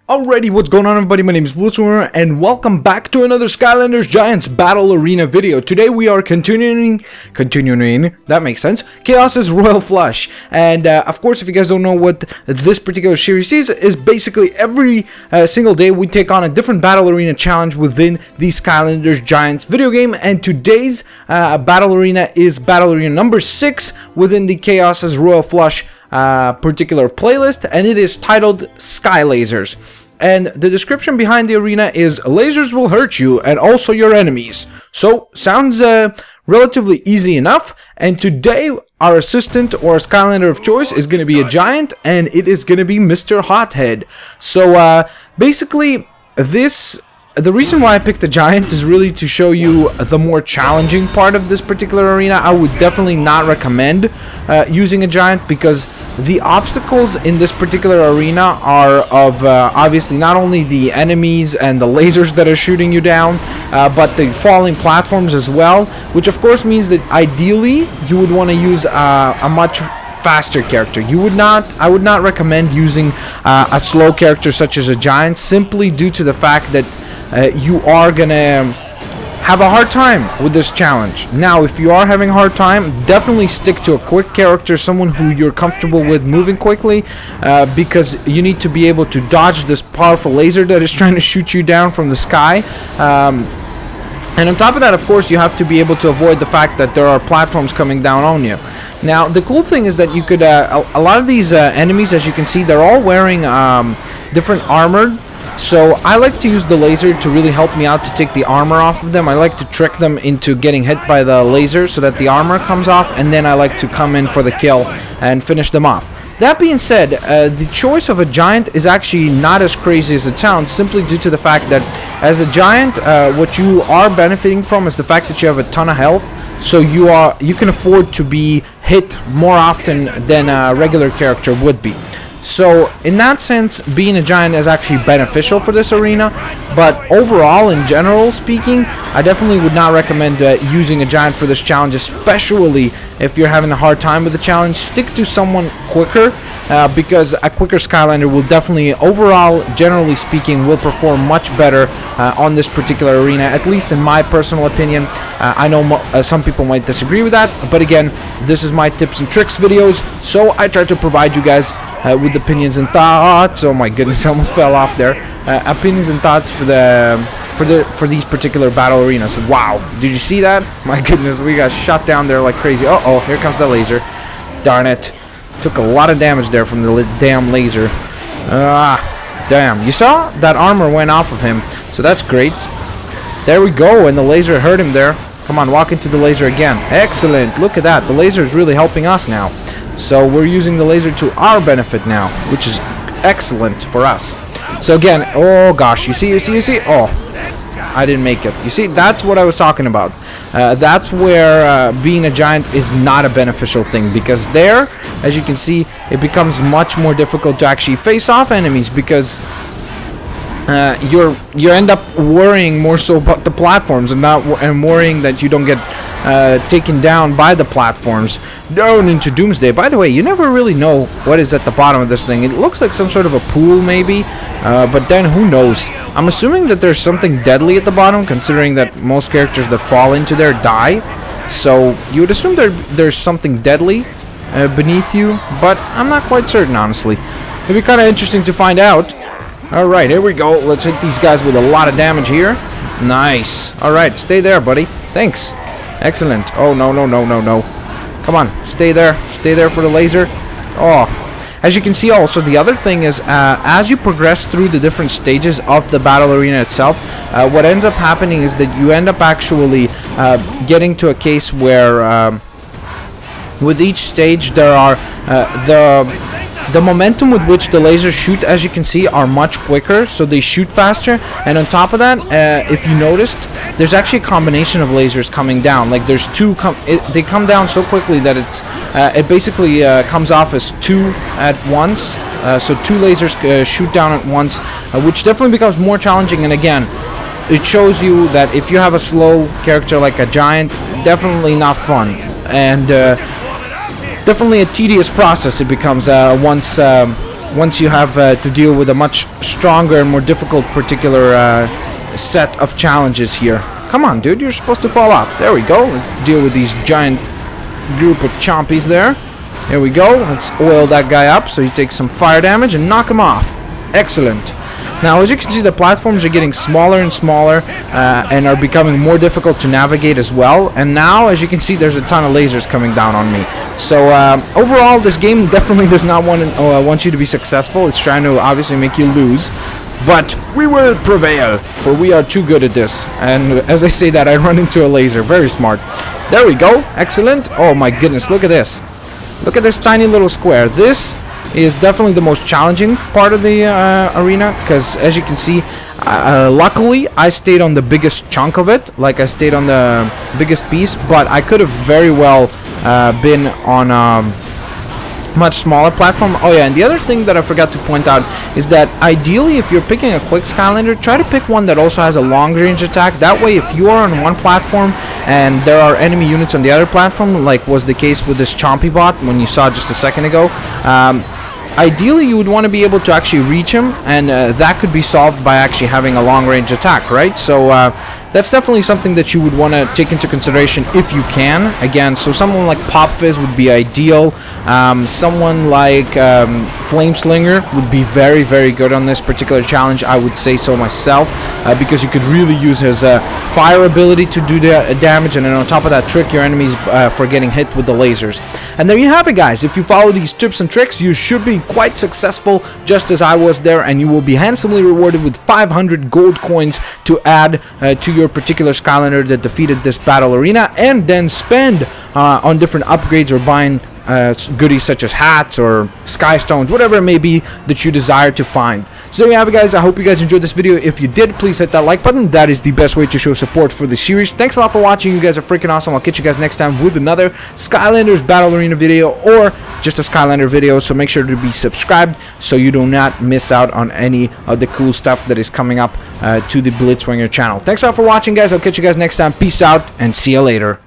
Alrighty, what's going on everybody? My name is Blue and welcome back to another Skylanders Giants Battle Arena video. Today we are continuing, that makes sense, Kaos's Royal Flush. And of course, if you guys don't know what this particular series is basically every single day we take on a different Battle Arena challenge within the Skylanders Giants video game. And today's Battle Arena is Battle Arena number 6 within the Kaos's Royal Flush particular playlist, and it is titled Sky Lasers. And the description behind the arena is lasers will hurt you and also your enemies. So sounds relatively easy enough. And today our assistant or Skylander of choice is going to be a giant, and it is going to be Mr. Hothead. So basically the reason why I picked the giant is really to show you the more challenging part of this particular arena. I would definitely not recommend using a giant, because the obstacles in this particular arena are of obviously not only the enemies and the lasers that are shooting you down, but the falling platforms as well, which of course means that ideally you would want to use a much faster character. I would not recommend using a slow character such as a giant, simply due to the fact that you are gonna have a hard time with this challenge. Now, if you are having a hard time, definitely stick to a quick character, someone who you're comfortable with moving quickly, because you need to be able to dodge this powerful laser that is trying to shoot you down from the sky. And on top of that, of course, you have to be able to avoid the fact that there are platforms coming down on you. Now, the cool thing is that you could, a lot of these enemies, as you can see, they're all wearing different armor. So I like to use the laser to really help me out to take the armor off of them. I like to trick them into getting hit by the laser so that the armor comes off, and then I like to come in for the kill and finish them off. That being said, the choice of a giant is actually not as crazy as it sounds, simply due to the fact that as a giant, what you are benefiting from is the fact that you have a ton of health. So you can afford to be hit more often than a regular character would be. So in that sense, being a giant is actually beneficial for this arena. But overall, in general speaking, I definitely would not recommend using a giant for this challenge, especially if you're having a hard time with the challenge. Stick to someone quicker, because a quicker Skylander will definitely, overall, generally speaking, will perform much better on this particular arena, at least in my personal opinion. I know some people might disagree with that, but again, this is my tips and tricks videos, so I try to provide you guys with opinions and thoughts. Oh my goodness, I almost fell off there. Opinions and thoughts for these particular battle arenas. Wow, did you see that? My goodness, we got shot down there like crazy. Uh-oh, here comes the laser. Darn it. Took a lot of damage there from the damn laser. Damn. You saw? That armor went off of him, so that's great. There we go, and the laser hurt him there. Come on, walk into the laser again. Excellent. Look at that. The laser is really helping us now. So we're using the laser to our benefit now, which is excellent for us. So again, oh gosh, you see? Oh, I didn't make it. You see, that's what I was talking about. That's where being a giant is not a beneficial thing, because there, as you can see, it becomes much more difficult to actually face off enemies, because you end up worrying more so about the platforms and worrying that you don't get taken down by the platforms down into Doomsday. By the way, you never really know what is at the bottom of this thing. It looks like some sort of a pool maybe, but then who knows. I'm assuming that there's something deadly at the bottom, considering that most characters that fall into there die. So you would assume there's something deadly beneath you, but I'm not quite certain, honestly. It'd be kind of interesting to find out. Alright, here we go. Let's hit these guys with a lot of damage here. Nice. Alright, stay there, buddy. Thanks. Excellent. Oh, no. Come on, stay there. Stay there for the laser. Oh. As you can see also, the other thing is, as you progress through the different stages of the battle arena itself, what ends up happening is that you end up actually getting to a case where with each stage there are the momentum with which the lasers shoot, as you can see, are much quicker, so they shoot faster. And on top of that, if you noticed, there's actually a combination of lasers coming down. Like there's two, they come down so quickly that it basically comes off as two at once. So two lasers shoot down at once, which definitely becomes more challenging. And again, it shows you that if you have a slow character like a giant, definitely not fun. And definitely a tedious process it becomes once once you have to deal with a much stronger and more difficult particular set of challenges here. Come on, dude, you're supposed to fall off. There we go. Let's deal with these giant group of chompies there. Here we go. Let's oil that guy up so he takes some fire damage and knock him off. Excellent. Now, as you can see, the platforms are getting smaller and smaller and are becoming more difficult to navigate as well. And now, as you can see, there's a ton of lasers coming down on me. So, overall, this game definitely does not want you to be successful. It's trying to obviously make you lose. But we will prevail, for we are too good at this. And as I say that, I run into a laser. Very smart. There we go. Excellent. Oh my goodness, look at this. Look at this tiny little square. This is definitely the most challenging part of the arena, because as you can see, luckily I stayed on the biggest chunk of it. Like, I stayed on the biggest piece, but I could have very well been on much smaller platform. Oh yeah, and the other thing that I forgot to point out is that ideally, if you're picking a quick Skylander, try to pick one that also has a long range attack. That way, if you are on one platform and there are enemy units on the other platform, like was the case with this Chompy bot when you saw just a second ago, ideally you would want to be able to actually reach him, and that could be solved by actually having a long range attack, right? So that's definitely something that you would want to take into consideration if you can. Again, so someone like Pop Fizz would be ideal. Someone like Flameslinger would be very, very good on this particular challenge. I would say so myself, because you could really use his fire ability to do the damage, and then on top of that, trick your enemies for getting hit with the lasers. And there you have it, guys. If you follow these tips and tricks, you should be quite successful, just as I was there, and you will be handsomely rewarded with 500 gold coins to add to your particular Skylander that defeated this battle arena, and then spend on different upgrades or buying goodies such as hats or sky stones, whatever it may be that you desire to find. So there you have it, guys. I hope you guys enjoyed this video. If you did, please hit that like button. That is the best way to show support for the series. Thanks a lot for watching. You guys are freaking awesome. I'll catch you guys next time with another Skylanders Battle Arena video, or just a Skylander video. So make sure to be subscribed so you do not miss out on any of the cool stuff that is coming up to the Blitzwinger channel. Thanks a lot for watching, guys. I'll catch you guys next time. Peace out and see you later.